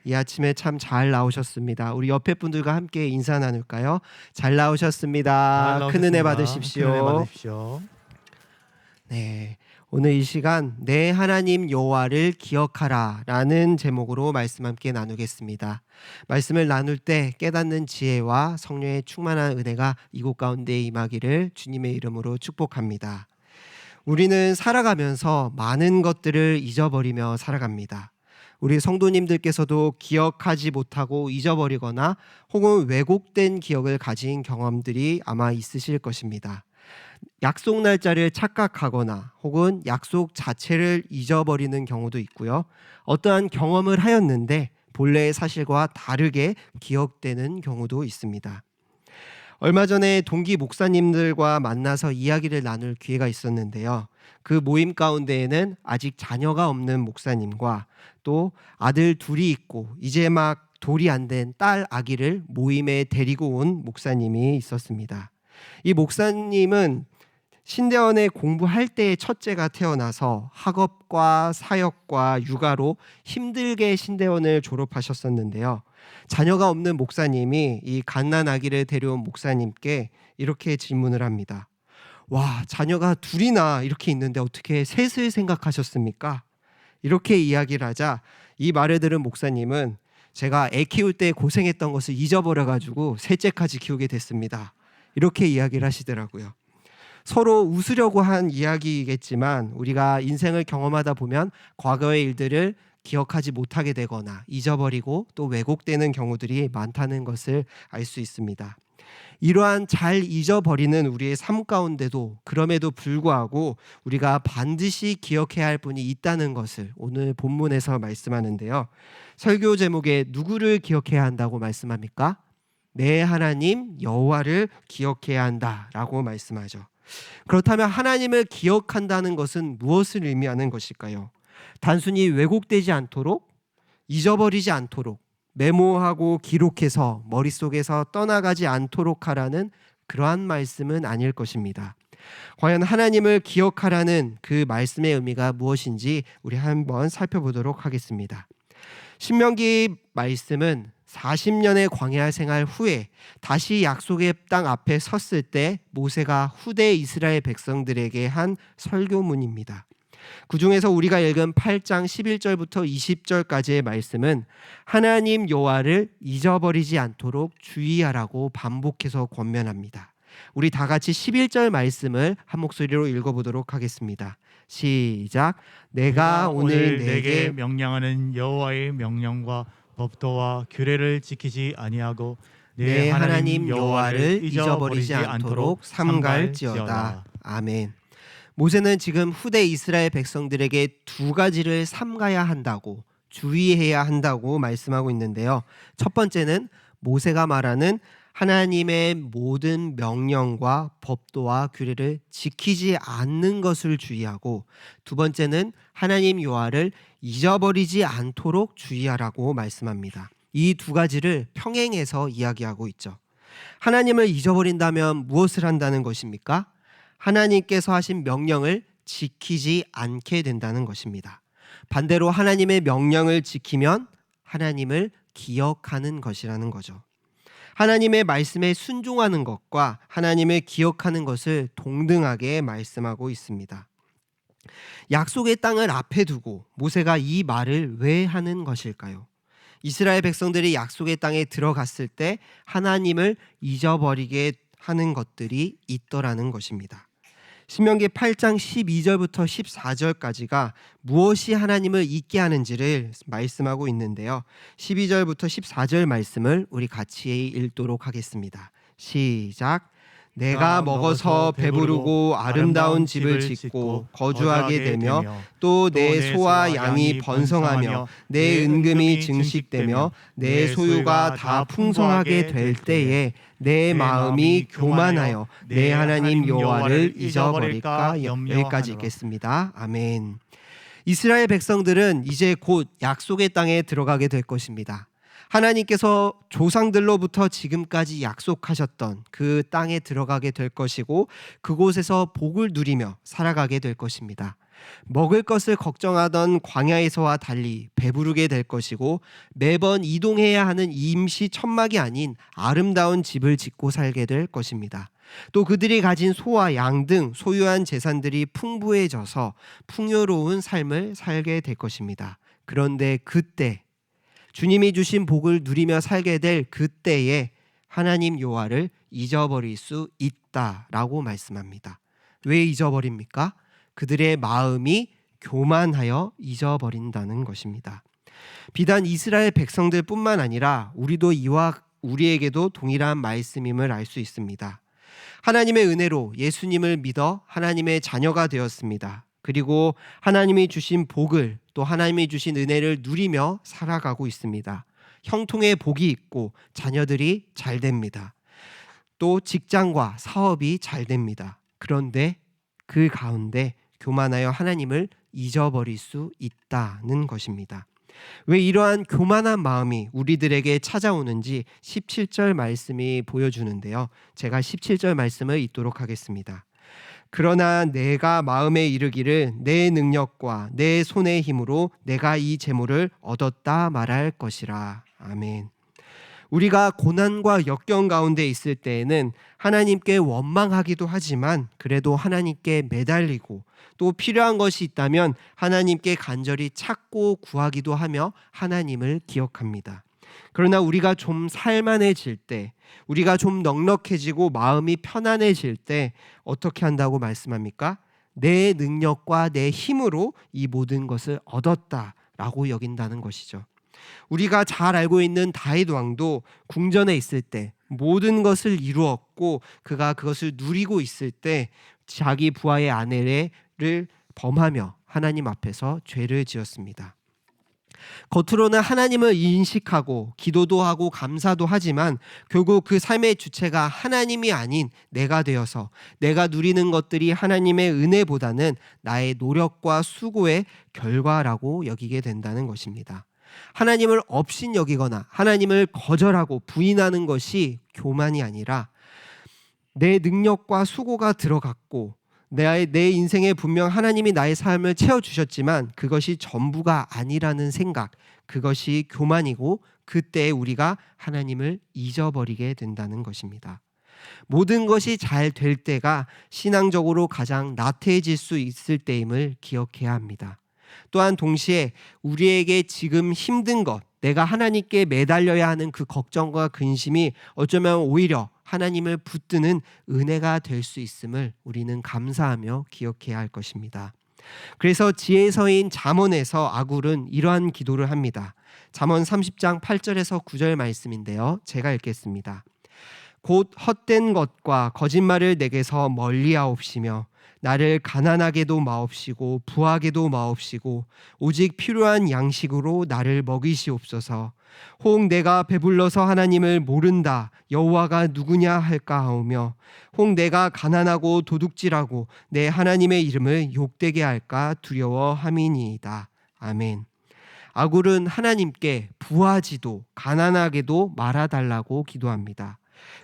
이 아침에 참 잘 나오셨습니다. 우리 옆에 분들과 함께 인사 나눌까요? 잘 나오셨습니다. 큰 은혜 받으십시오. 큰 은혜 받으십시오. 네, 오늘 이 시간 내 하나님 여호와를 기억하라 라는 제목으로 말씀 함께 나누겠습니다. 말씀을 나눌 때 깨닫는 지혜와 성령의 충만한 은혜가 이곳 가운데 임하기를 주님의 이름으로 축복합니다. 우리는 살아가면서 많은 것들을 잊어버리며 살아갑니다. 우리 성도님들께서도 기억하지 못하고 잊어버리거나 혹은 왜곡된 기억을 가진 경험들이 아마 있으실 것입니다. 약속 날짜를 착각하거나 혹은 약속 자체를 잊어버리는 경우도 있고요. 어떠한 경험을 하였는데 본래의 사실과 다르게 기억되는 경우도 있습니다. 얼마 전에 동기 목사님들과 만나서 이야기를 나눌 기회가 있었는데요. 그 모임 가운데에는 아직 자녀가 없는 목사님과 또 아들 둘이 있고 이제 막 돌이 안 된 딸 아기를 모임에 데리고 온 목사님이 있었습니다. 이 목사님은 신대원에 공부할 때의 첫째가 태어나서 학업과 사역과 육아로 힘들게 신대원을 졸업하셨었는데요. 자녀가 없는 목사님이 이 갓난 아기를 데려온 목사님께 이렇게 질문을 합니다. 와, 자녀가 둘이나 이렇게 있는데 어떻게 셋을 생각하셨습니까? 이렇게 이야기를 하자 이 말을 들은 목사님은 제가 애 키울 때 고생했던 것을 잊어버려가지고 셋째까지 키우게 됐습니다. 이렇게 이야기를 하시더라고요. 서로 웃으려고 한 이야기이겠지만 우리가 인생을 경험하다 보면 과거의 일들을 기억하지 못하게 되거나 잊어버리고 또 왜곡되는 경우들이 많다는 것을 알 수 있습니다. 이러한 잘 잊어버리는 우리의 삶 가운데도 그럼에도 불구하고 우리가 반드시 기억해야 할 분이 있다는 것을 오늘 본문에서 말씀하는데요. 설교 제목에 누구를 기억해야 한다고 말씀합니까? 내 하나님 여호와를 기억해야 한다라고 말씀하죠. 그렇다면 하나님을 기억한다는 것은 무엇을 의미하는 것일까요? 단순히 왜곡되지 않도록, 잊어버리지 않도록, 메모하고 기록해서 머릿속에서 떠나가지 않도록 하라는 그러한 말씀은 아닐 것입니다. 과연 하나님을 기억하라는 그 말씀의 의미가 무엇인지 우리 한번 살펴보도록 하겠습니다. 신명기 말씀은 40년의 광야 생활 후에 다시 약속의 땅 앞에 섰을 때 모세가 후대 이스라엘 백성들에게 한 설교문입니다. 그 중에서 우리가 읽은 8장 11절부터 20절까지의 말씀은 하나님 여호와를 잊어버리지 않도록 주의하라고 반복해서 권면합니다. 우리 다 같이 11절 말씀을 한 목소리로 읽어보도록 하겠습니다. 시작. 내가 오늘 내게 명령하는 여호와의 명령과 법도와 규례를 지키지 아니하고 내 하나님 여호와를 잊어버리지 않도록 삼갈지어다. 아멘. 모세는 지금 후대 이스라엘 백성들에게 두 가지를 삼가야 한다고, 주의해야 한다고 말씀하고 있는데요. 첫 번째는 모세가 말하는 하나님의 모든 명령과 법도와 규례를 지키지 않는 것을 주의하고, 두 번째는 하나님 여호와를 잊어버리지 않도록 주의하라고 말씀합니다. 이 두 가지를 평행해서 이야기하고 있죠. 하나님을 잊어버린다면 무엇을 한다는 것입니까? 하나님께서 하신 명령을 지키지 않게 된다는 것입니다. 반대로 하나님의 명령을 지키면 하나님을 기억하는 것이라는 거죠. 하나님의 말씀에 순종하는 것과 하나님을 기억하는 것을 동등하게 말씀하고 있습니다. 약속의 땅을 앞에 두고 모세가 이 말을 왜 하는 것일까요? 이스라엘 백성들이 약속의 땅에 들어갔을 때 하나님을 잊어버리게 하는 것들이 있더라는 것입니다. 신명기 8장 12절부터 14절까지가 무엇이 하나님을 잊게 하는지를 말씀하고 있는데요. 12절부터 14절 말씀을 우리 같이 읽도록 하겠습니다. 시작. 내가 먹어서 배부르고 아름다운 집을 짓고 거주하게 되며 또 내 소와 양이 번성하며 내 은금이 증식되며 내 소유가 다 풍성하게 될 때에 내 마음이 교만하여 내 하나님 여호와를 잊어버릴까. 여기까지 읽겠습니다. 아멘. 이스라엘 백성들은 이제 곧 약속의 땅에 들어가게 될 것입니다. 하나님께서 조상들로부터 지금까지 약속하셨던 그 땅에 들어가게 될 것이고 그곳에서 복을 누리며 살아가게 될 것입니다. 먹을 것을 걱정하던 광야에서와 달리 배부르게 될 것이고 매번 이동해야 하는 임시 천막이 아닌 아름다운 집을 짓고 살게 될 것입니다. 또 그들이 가진 소와 양 등 소유한 재산들이 풍부해져서 풍요로운 삶을 살게 될 것입니다. 그런데 그때 주님이 주신 복을 누리며 살게 될 그때에 하나님 여호와를 잊어버릴 수 있다라고 말씀합니다. 왜 잊어버립니까? 그들의 마음이 교만하여 잊어버린다는 것입니다. 비단 이스라엘 백성들뿐만 아니라 우리에게도 동일한 말씀임을 알 수 있습니다. 하나님의 은혜로 예수님을 믿어 하나님의 자녀가 되었습니다. 그리고 하나님이 주신 복을 또 하나님이 주신 은혜를 누리며 살아가고 있습니다. 형통의 복이 있고 자녀들이 잘 됩니다. 또 직장과 사업이 잘 됩니다. 그런데 그 가운데 교만하여 하나님을 잊어버릴 수 있다는 것입니다. 왜 이러한 교만한 마음이 우리들에게 찾아오는지 17절 말씀이 보여주는데요. 제가 17절 말씀을 읽도록 하겠습니다. 그러나 내가 마음에 이르기를 내 능력과 내 손의 힘으로 내가 이 재물을 얻었다 말할 것이라. 아멘. 우리가 고난과 역경 가운데 있을 때에는 하나님께 원망하기도 하지만 그래도 하나님께 매달리고 또 필요한 것이 있다면 하나님께 간절히 찾고 구하기도 하며 하나님을 기억합니다. 그러나 우리가 좀 살만해질 때, 우리가 좀 넉넉해지고 마음이 편안해질 때 어떻게 한다고 말씀합니까? 내 능력과 내 힘으로 이 모든 것을 얻었다라고 여긴다는 것이죠. 우리가 잘 알고 있는 다윗 왕도 궁전에 있을 때 모든 것을 이루었고 그가 그것을 누리고 있을 때 자기 부하의 아내를 범하며 하나님 앞에서 죄를 지었습니다. 겉으로는 하나님을 인식하고 기도도 하고 감사도 하지만 결국 그 삶의 주체가 하나님이 아닌 내가 되어서 내가 누리는 것들이 하나님의 은혜보다는 나의 노력과 수고의 결과라고 여기게 된다는 것입니다. 하나님을 업신여기거나 하나님을 거절하고 부인하는 것이 교만이 아니라 내 능력과 수고가 들어갔고 내 인생에 분명 하나님이 나의 삶을 채워주셨지만 그것이 전부가 아니라는 생각, 그것이 교만이고 그때 우리가 하나님을 잊어버리게 된다는 것입니다. 모든 것이 잘 될 때가 신앙적으로 가장 나태해질 수 있을 때임을 기억해야 합니다. 또한 동시에 우리에게 지금 힘든 것, 내가 하나님께 매달려야 하는 그 걱정과 근심이 어쩌면 오히려 하나님을 붙드는 은혜가 될 수 있음을 우리는 감사하며 기억해야 할 것입니다. 그래서 지혜서인 잠언에서 아굴은 이러한 기도를 합니다. 잠언 30장 8절에서 9절 말씀인데요. 제가 읽겠습니다. 곧 헛된 것과 거짓말을 내게서 멀리하옵시며 나를 가난하게도 마옵시고 부하게도 마옵시고 오직 필요한 양식으로 나를 먹이시옵소서. 혹 내가 배불러서 하나님을 모른다 여호와가 누구냐 할까 하오며 혹 내가 가난하고 도둑질하고 내 하나님의 이름을 욕되게 할까 두려워함이니이다. 아멘. 아굴은 하나님께 부하지도 가난하게도 말아달라고 기도합니다.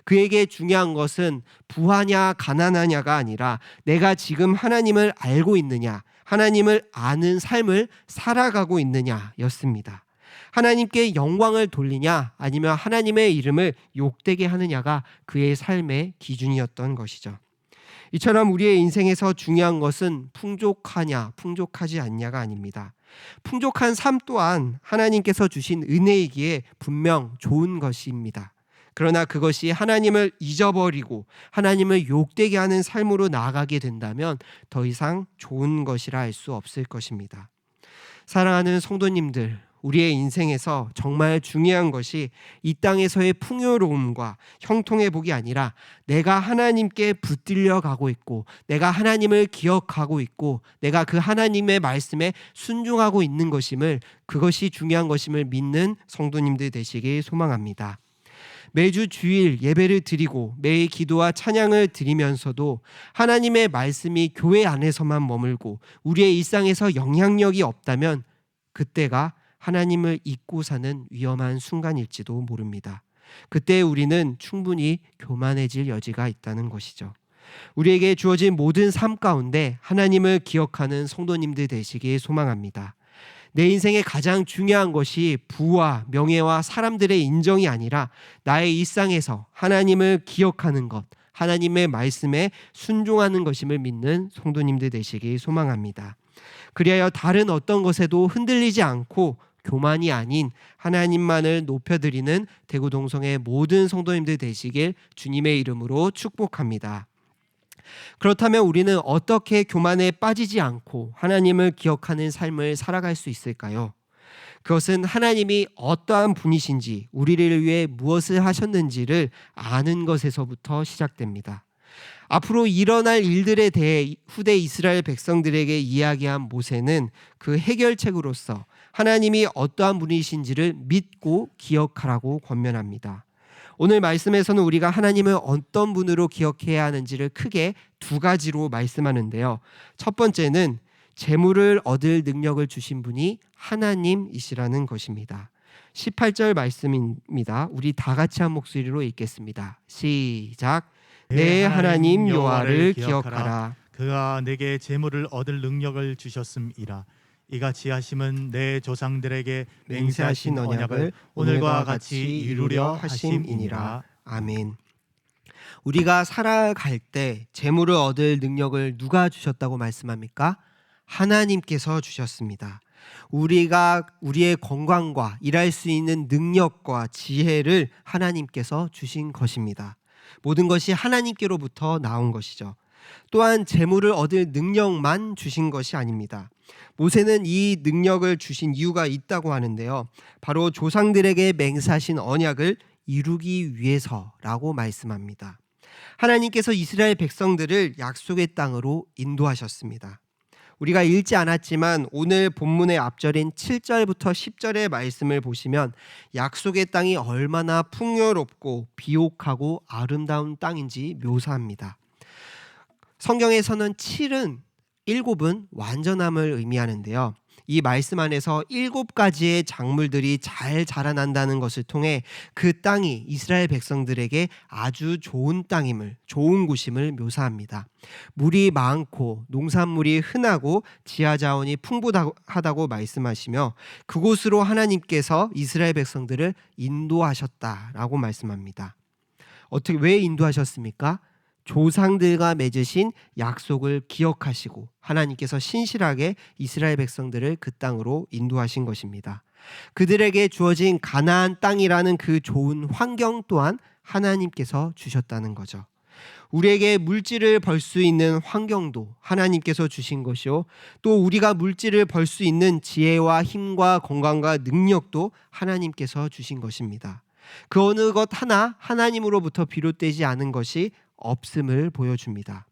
그에게 중요한 것은 부하냐 가난하냐가 아니라 내가 지금 하나님을 알고 있느냐, 하나님을 아는 삶을 살아가고 있느냐였습니다. 하나님께 영광을 돌리냐 아니면 하나님의 이름을 욕되게 하느냐가 그의 삶의 기준이었던 것이죠. 이처럼 우리의 인생에서 중요한 것은 풍족하냐 풍족하지 않냐가 아닙니다. 풍족한 삶 또한 하나님께서 주신 은혜이기에 분명 좋은 것입니다. 그러나 그것이 하나님을 잊어버리고 하나님을 욕되게 하는 삶으로 나아가게 된다면 더 이상 좋은 것이라 할 수 없을 것입니다. 사랑하는 성도님들, 우리의 인생에서 정말 중요한 것이 이 땅에서의 풍요로움과 형통의 복이 아니라 내가 하나님께 붙들려 가고 있고 내가 하나님을 기억하고 있고 내가 그 하나님의 말씀에 순종하고 있는 것임을, 그것이 중요한 것임을 믿는 성도님들 되시길 소망합니다. 매주 주일 예배를 드리고 매일 기도와 찬양을 드리면서도 하나님의 말씀이 교회 안에서만 머물고 우리의 일상에서 영향력이 없다면 그때가 하나님을 잊고 사는 위험한 순간일지도 모릅니다. 그때 우리는 충분히 교만해질 여지가 있다는 것이죠. 우리에게 주어진 모든 삶 가운데 하나님을 기억하는 성도님들 되시길 소망합니다. 내 인생의 가장 중요한 것이 부와 명예와 사람들의 인정이 아니라 나의 일상에서 하나님을 기억하는 것, 하나님의 말씀에 순종하는 것임을 믿는 성도님들 되시길 소망합니다. 그리하여 다른 어떤 것에도 흔들리지 않고 교만이 아닌 하나님만을 높여드리는 대구동성의 모든 성도님들 되시길 주님의 이름으로 축복합니다. 그렇다면 우리는 어떻게 교만에 빠지지 않고 하나님을 기억하는 삶을 살아갈 수 있을까요? 그것은 하나님이 어떠한 분이신지, 우리를 위해 무엇을 하셨는지를 아는 것에서부터 시작됩니다. 앞으로 일어날 일들에 대해 후대 이스라엘 백성들에게 이야기한 모세는 그 해결책으로서 하나님이 어떠한 분이신지를 믿고 기억하라고 권면합니다. 오늘 말씀에서는 우리가 하나님을 어떤 분으로 기억해야 하는지를 크게 두 가지로 말씀하는데요. 첫 번째는 재물을 얻을 능력을 주신 분이 하나님이시라는 것입니다. 18절 말씀입니다. 우리 다 같이 한 목소리로 읽겠습니다. 시작. 내 하나님 여호와를 기억하라. 그가 내게 재물을 얻을 능력을 주셨음이라. 이같이 하심은 내 조상들에게 맹세하신 언약을 오늘과 같이 이루려 하심이니라. 아멘. 우리가 살아갈 때 재물을 얻을 능력을 누가 주셨다고 말씀합니까? 하나님께서 주셨습니다. 우리가 우리의 건강과 일할 수 있는 능력과 지혜를 하나님께서 주신 것입니다. 모든 것이 하나님께로부터 나온 것이죠. 또한 재물을 얻을 능력만 주신 것이 아닙니다. 모세는 이 능력을 주신 이유가 있다고 하는데요. 바로 조상들에게 맹세하신 언약을 이루기 위해서라고 말씀합니다. 하나님께서 이스라엘 백성들을 약속의 땅으로 인도하셨습니다. 우리가 읽지 않았지만 오늘 본문의 앞절인 7절부터 10절의 말씀을 보시면 약속의 땅이 얼마나 풍요롭고 비옥하고 아름다운 땅인지 묘사합니다. 성경에서는 7은 7은 완전함을 의미하는데요. 이 말씀 안에서 7가지의 작물들이 잘 자라난다는 것을 통해 그 땅이 이스라엘 백성들에게 아주 좋은 땅임을, 좋은 곳임을 묘사합니다. 물이 많고 농산물이 흔하고 지하자원이 풍부하다고 말씀하시며 그곳으로 하나님께서 이스라엘 백성들을 인도하셨다라고 말씀합니다. 어떻게, 왜 인도하셨습니까? 조상들과 맺으신 약속을 기억하시고 하나님께서 신실하게 이스라엘 백성들을 그 땅으로 인도하신 것입니다. 그들에게 주어진 가나안 땅이라는 그 좋은 환경 또한 하나님께서 주셨다는 거죠. 우리에게 물질을 벌 수 있는 환경도 하나님께서 주신 것이요, 또 우리가 물질을 벌 수 있는 지혜와 힘과 건강과 능력도 하나님께서 주신 것입니다. 그 어느 것 하나 하나님으로부터 비롯되지 않은 것이 없음을 보여줍니다.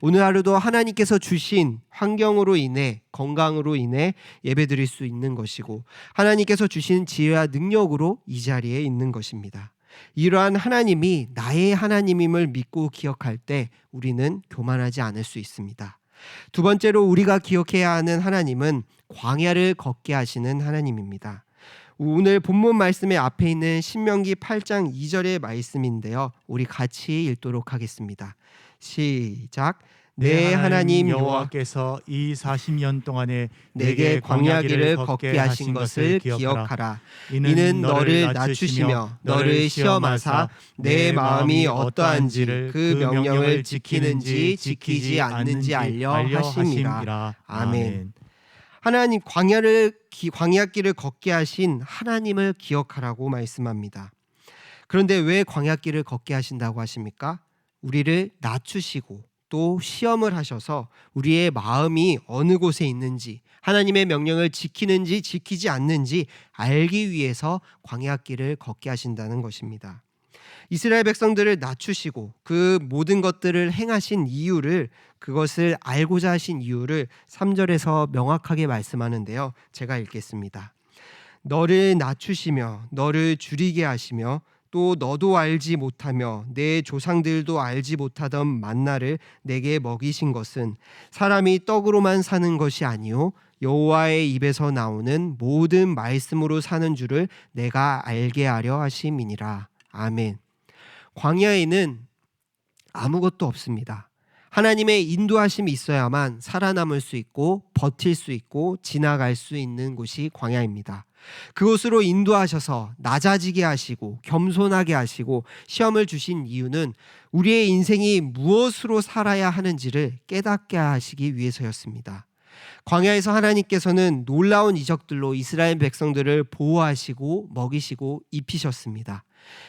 오늘 하루도 하나님께서 주신 환경으로 인해, 건강으로 인해 예배드릴 수 있는 것이고 하나님께서 주신 지혜와 능력으로 이 자리에 있는 것입니다. 이러한 하나님이 나의 하나님임을 믿고 기억할 때 우리는 교만하지 않을 수 있습니다. 두 번째로 우리가 기억해야 하는 하나님은 광야를 걷게 하시는 하나님입니다. 오늘 본문 말씀의 앞에 있는 신명기 8장 2절의 말씀인데요. 우리 같이 읽도록 하겠습니다. 시작. 내 하나님 여호와께서 이 40년 동안에 내게 광야길을 걷게 하신 것을 기억하라. 이는 너를 낮추시며 너를 시험하사 내 마음이 어떠한지 그 명령을 지키는지 지키지 않는지 알려 하심이라. 아멘. 하나님, 광야길을 걷게 하신 하나님을 기억하라고 말씀합니다. 그런데 왜 광야길을 걷게 하신다고 하십니까? 우리를 낮추시고 또 시험을 하셔서 우리의 마음이 어느 곳에 있는지, 하나님의 명령을 지키는지 지키지 않는지 알기 위해서 광야길을 걷게 하신다는 것입니다. 이스라엘 백성들을 낮추시고 그 모든 것들을 행하신 이유를, 그것을 알고자 하신 이유를 3절에서 명확하게 말씀하는데요. 제가 읽겠습니다. 너를 낮추시며 너를 줄이게 하시며 또 너도 알지 못하며 내 조상들도 알지 못하던 만나를 내게 먹이신 것은 사람이 떡으로만 사는 것이 아니요 여호와의 입에서 나오는 모든 말씀으로 사는 줄을 내가 알게 하려 하심이니라. 아멘. 광야에는 아무것도 없습니다. 하나님의 인도하심이 있어야만 살아남을 수 있고 버틸 수 있고 지나갈 수 있는 곳이 광야입니다. 그곳으로 인도하셔서 낮아지게 하시고 겸손하게 하시고 시험을 주신 이유는 우리의 인생이 무엇으로 살아야 하는지를 깨닫게 하시기 위해서였습니다. 광야에서 하나님께서는 놀라운 이적들로 이스라엘 백성들을 보호하시고 먹이시고 입히셨습니다.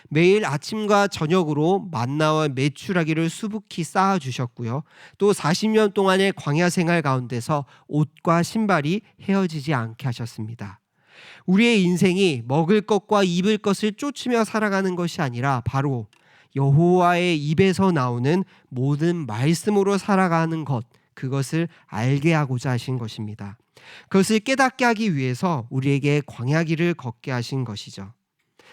매일 아침과 저녁으로 만나와 메추라기를 수북히 쌓아 주셨고요. 또 40년 동안의 광야 생활 가운데서 옷과 신발이 헤어지지 않게 하셨습니다. 우리의 인생이 먹을 것과 입을 것을 쫓으며 살아가는 것이 아니라 바로 여호와의 입에서 나오는 모든 말씀으로 살아가는 것, 그것을 알게 하고자 하신 것입니다. 그것을 깨닫게 하기 위해서 우리에게 광야길을 걷게 하신 것이죠.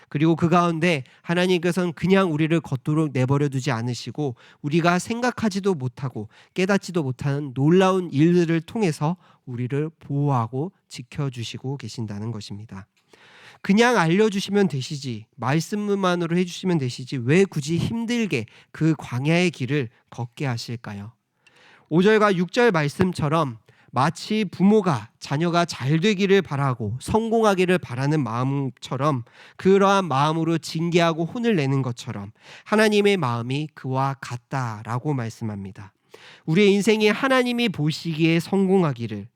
그리고 그 가운데 하나님께서는 그냥 우리를 걷도록 내버려 두지 않으시고 우리가 생각하지도 못하고 깨닫지도 못하는 놀라운 일들을 통해서 우리를 보호하고 지켜주시고 계신다는 것입니다. 그냥 알려주시면 되시지, 말씀만으로 해주시면 되시지 왜 굳이 힘들게 그 광야의 길을 걷게 하실까요? 5절과 6절 말씀처럼 마치 부모가 자녀가 잘 되기를 바라고 성공하기를 바라는 마음처럼, 그러한 마음으로 징계하고 혼을 내는 것처럼 하나님의 마음이 그와 같다라고 말씀합니다. 우리의 인생이 하나님이 보시기에 성공하기를,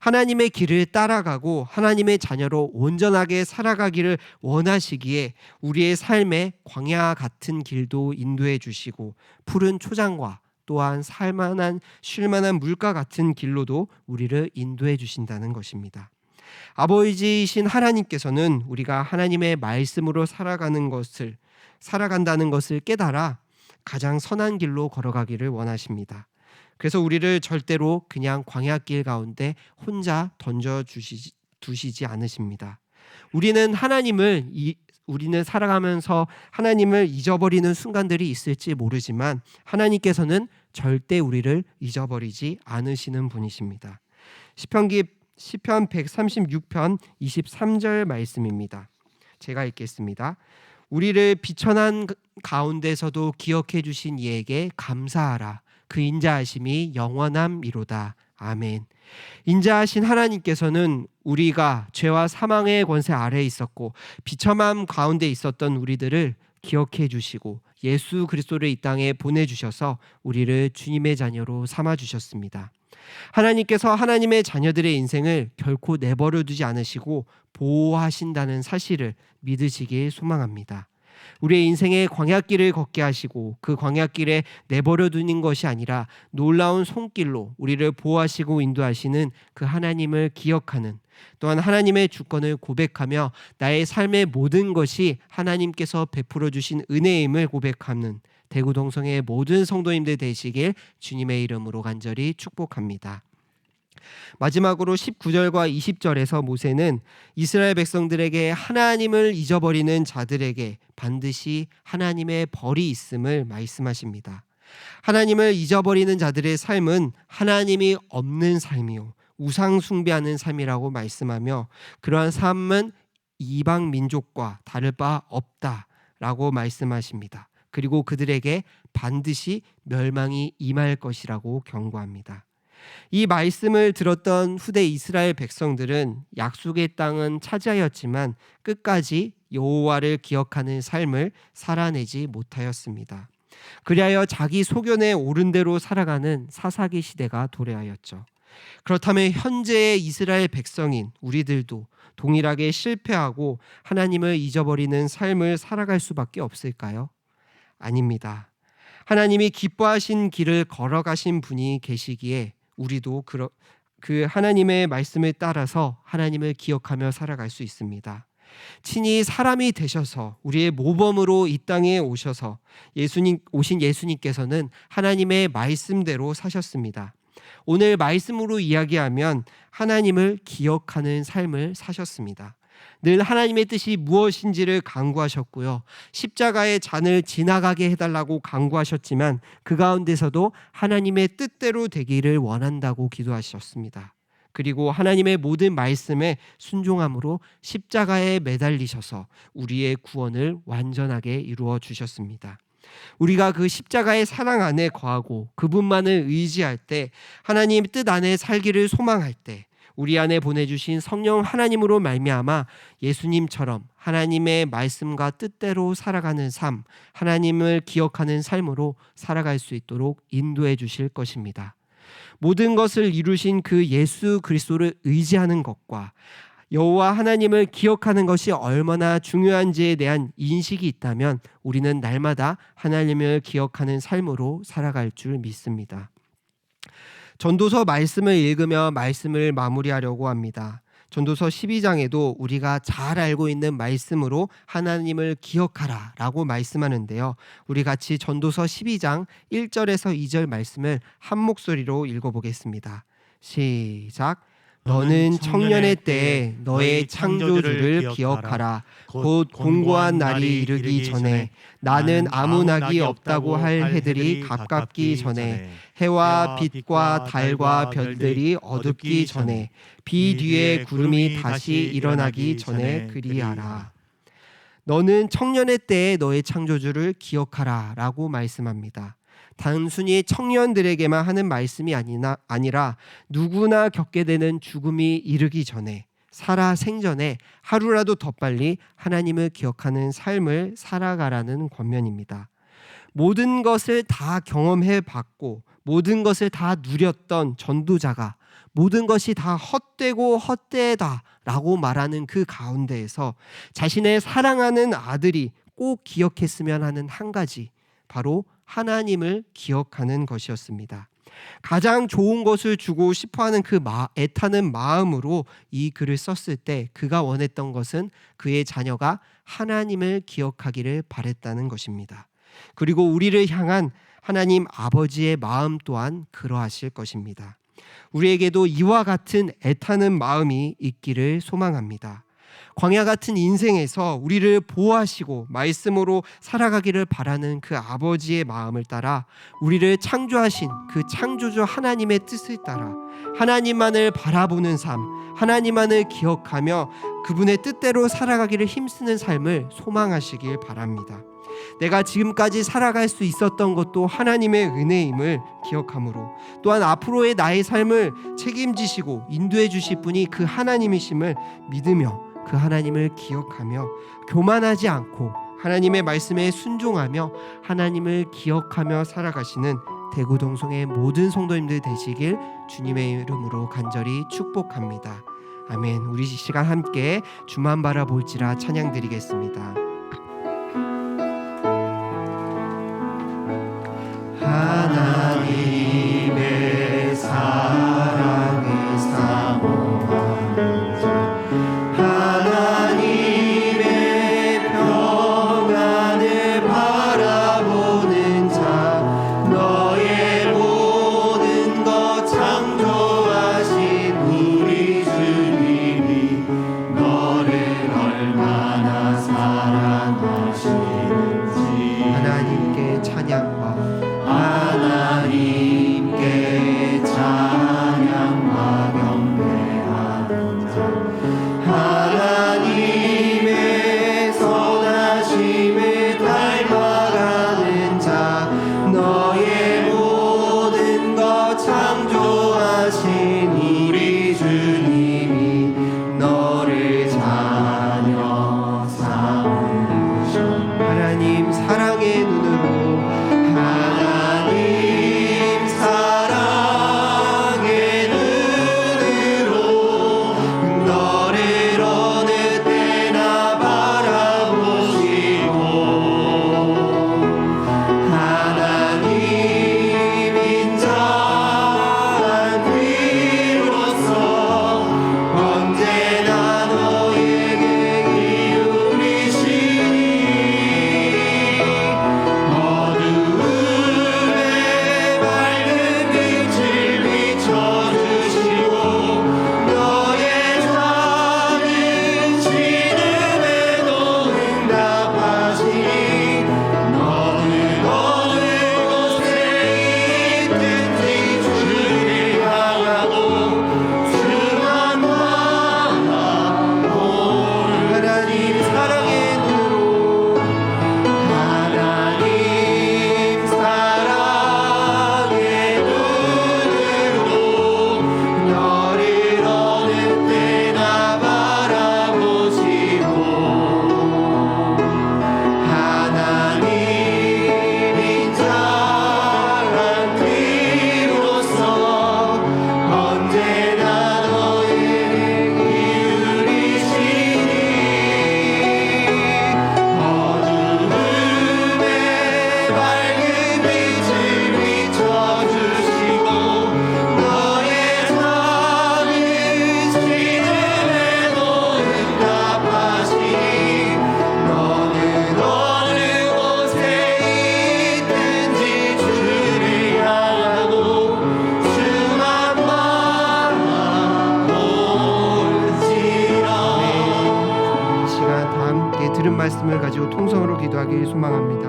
하나님의 길을 따라가고 하나님의 자녀로 온전하게 살아가기를 원하시기에 우리의 삶에 광야 같은 길도 인도해 주시고 푸른 초장과 또한 살만한 쉴만한 물가 같은 길로도 우리를 인도해 주신다는 것입니다. 아버지이신 하나님께서는 우리가 하나님의 말씀으로 살아간다는 것을 깨달아 가장 선한 길로 걸어가기를 원하십니다. 그래서 우리를 절대로 그냥 광야길 가운데 혼자 두시지 않으십니다. 우리는 살아가면서 하나님을 잊어버리는 순간들이 있을지 모르지만 하나님께서는 절대 우리를 잊어버리지 않으시는 분이십니다. 시편 136편 23절 말씀입니다. 제가 읽겠습니다. 우리를 비천한 가운데서도 기억해 주신 이에게 감사하라. 그 인자하심이 영원함이로다. 아멘. 인자하신 하나님께서는 우리가 죄와 사망의 권세 아래에 있었고 비참함 가운데 있었던 우리들을 기억해 주시고 예수 그리스도를 이 땅에 보내주셔서 우리를 주님의 자녀로 삼아주셨습니다. 하나님께서 하나님의 자녀들의 인생을 결코 내버려 두지 않으시고 보호하신다는 사실을 믿으시길 소망합니다. 우리의 인생의 광야길을 걷게 하시고 그 광야길에 내버려 두는 것이 아니라 놀라운 손길로 우리를 보호하시고 인도하시는 그 하나님을 기억하는, 또한 하나님의 주권을 고백하며 나의 삶의 모든 것이 하나님께서 베풀어 주신 은혜임을 고백하는 대구동성의 모든 성도님들 되시길 주님의 이름으로 간절히 축복합니다. 마지막으로 19절과 20절에서 모세는 이스라엘 백성들에게 하나님을 잊어버리는 자들에게 반드시 하나님의 벌이 있음을 말씀하십니다. 하나님을 잊어버리는 자들의 삶은 하나님이 없는 삶이요 우상 숭배하는 삶이라고 말씀하며 그러한 삶은 이방 민족과 다를 바 없다라고 말씀하십니다. 그리고 그들에게 반드시 멸망이 임할 것이라고 경고합니다. 이 말씀을 들었던 후대 이스라엘 백성들은 약속의 땅은 차지하였지만 끝까지 여호와를 기억하는 삶을 살아내지 못하였습니다. 그리하여 자기 소견에 옳은 대로 살아가는 사사기 시대가 도래하였죠. 그렇다면 현재의 이스라엘 백성인 우리들도 동일하게 실패하고 하나님을 잊어버리는 삶을 살아갈 수밖에 없을까요? 아닙니다. 하나님이 기뻐하신 길을 걸어가신 분이 계시기에 우리도 그 하나님의 말씀을 따라서 하나님을 기억하며 살아갈 수 있습니다. 친히 사람이 되셔서 우리의 모범으로 이 땅에 오신 예수님께서는 하나님의 말씀대로 사셨습니다. 오늘 말씀으로 이야기하면 하나님을 기억하는 삶을 사셨습니다. 늘 하나님의 뜻이 무엇인지를 간구하셨고요. 십자가의 잔을 지나가게 해달라고 간구하셨지만 그 가운데서도 하나님의 뜻대로 되기를 원한다고 기도하셨습니다. 그리고 하나님의 모든 말씀에 순종함으로 십자가에 매달리셔서 우리의 구원을 완전하게 이루어 주셨습니다. 우리가 그 십자가의 사랑 안에 거하고 그분만을 의지할 때, 하나님 뜻 안에 살기를 소망할 때, 우리 안에 보내주신 성령 하나님으로 말미암아 예수님처럼 하나님의 말씀과 뜻대로 살아가는 삶, 하나님을 기억하는 삶으로 살아갈 수 있도록 인도해 주실 것입니다. 모든 것을 이루신 그 예수 그리스도를 의지하는 것과 여호와 하나님을 기억하는 것이 얼마나 중요한지에 대한 인식이 있다면 우리는 날마다 하나님을 기억하는 삶으로 살아갈 줄 믿습니다. 전도서 말씀을 읽으며 말씀을 마무리하려고 합니다. 전도서 12장에도 우리가 잘 알고 있는 말씀으로 하나님을 기억하라 라고 말씀하는데요. 우리 같이 전도서 12장 1절에서 2절 말씀을 한 목소리로 읽어보겠습니다. 시작. 너는 청년의 때에 너의 창조주를 기억하라. 곧 공고한 날이 이르기 전에 나는 아무 낙이 없다고 할 해들이 가깝기 전에 해와 빛과 달과 별들이 어둡기 전에 비 뒤에 구름이 다시 일어나기 전에 그리하라. 너는 청년의 때에 너의 창조주를 기억하라 라고 말씀합니다. 단순히 청년들에게만 하는 말씀이 아니라 누구나 겪게 되는 죽음이 이르기 전에, 살아 생전에 하루라도 더 빨리 하나님을 기억하는 삶을 살아가라는 권면입니다. 모든 것을 다 경험해 봤고 모든 것을 다 누렸던 전도자가 모든 것이 다 헛되고 헛되다 라고 말하는 그 가운데에서 자신의 사랑하는 아들이 꼭 기억했으면 하는 한 가지, 바로 하나님을 기억하는 것이었습니다. 가장 좋은 것을 주고 싶어하는 그 애타는 마음으로 이 글을 썼을 때 그가 원했던 것은 그의 자녀가 하나님을 기억하기를 바랬다는 것입니다. 그리고 우리를 향한 하나님 아버지의 마음 또한 그러하실 것입니다. 우리에게도 이와 같은 애타는 마음이 있기를 소망합니다. 광야 같은 인생에서 우리를 보호하시고 말씀으로 살아가기를 바라는 그 아버지의 마음을 따라 우리를 창조하신 그 창조주 하나님의 뜻을 따라 하나님만을 바라보는 삶, 하나님만을 기억하며 그분의 뜻대로 살아가기를 힘쓰는 삶을 소망하시길 바랍니다. 내가 지금까지 살아갈 수 있었던 것도 하나님의 은혜임을 기억하므로, 또한 앞으로의 나의 삶을 책임지시고 인도해 주실 분이 그 하나님이심을 믿으며 그 하나님을 기억하며 교만하지 않고 하나님의 말씀에 순종하며 하나님을 기억하며 살아가시는 대구동성의 모든 성도님들 되시길 주님의 이름으로 간절히 축복합니다. 아멘. 우리 이 시간 함께 주만 바라볼지라 찬양 드리겠습니다. 하나님의 사랑을 사모하는 자, 하나님의 평안을 바라보는 자, 너의 모든 것 창조하신 우리 주님이 너를 얼마나 사랑하시는지 하나님께 찬양과 하나님께 찬양과 경배하는 자, 하나님의 선하심을 닮아가는 자, 너의 모든 것 창조하신 우리 주님이 너를 자녀 삼으셔. 하나님 사랑의 눈으로 가지고 통성으로 기도하길 소망합니다.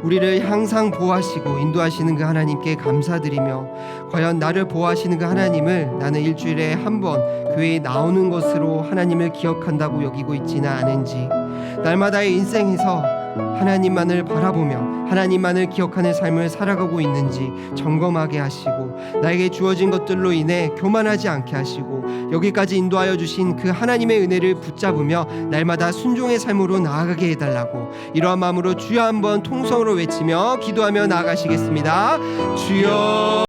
우리를 항상 보호하시고 인도하시는 그 하나님께 감사드리며, 과연 나를 보호하시는 그 하나님을 나는 일주일에 한 번 교회에 나오는 것으로 하나님을 기억한다고 여기고 있지는 않은지, 날마다의 인생에서 하나님만을 바라보며 하나님만을 기억하는 삶을 살아가고 있는지 점검하게 하시고, 나에게 주어진 것들로 인해 교만하지 않게 하시고, 여기까지 인도하여 주신 그 하나님의 은혜를 붙잡으며 날마다 순종의 삶으로 나아가게 해달라고, 이러한 마음으로 주여 한번 통성으로 외치며 기도하며 나아가시겠습니다. 주여.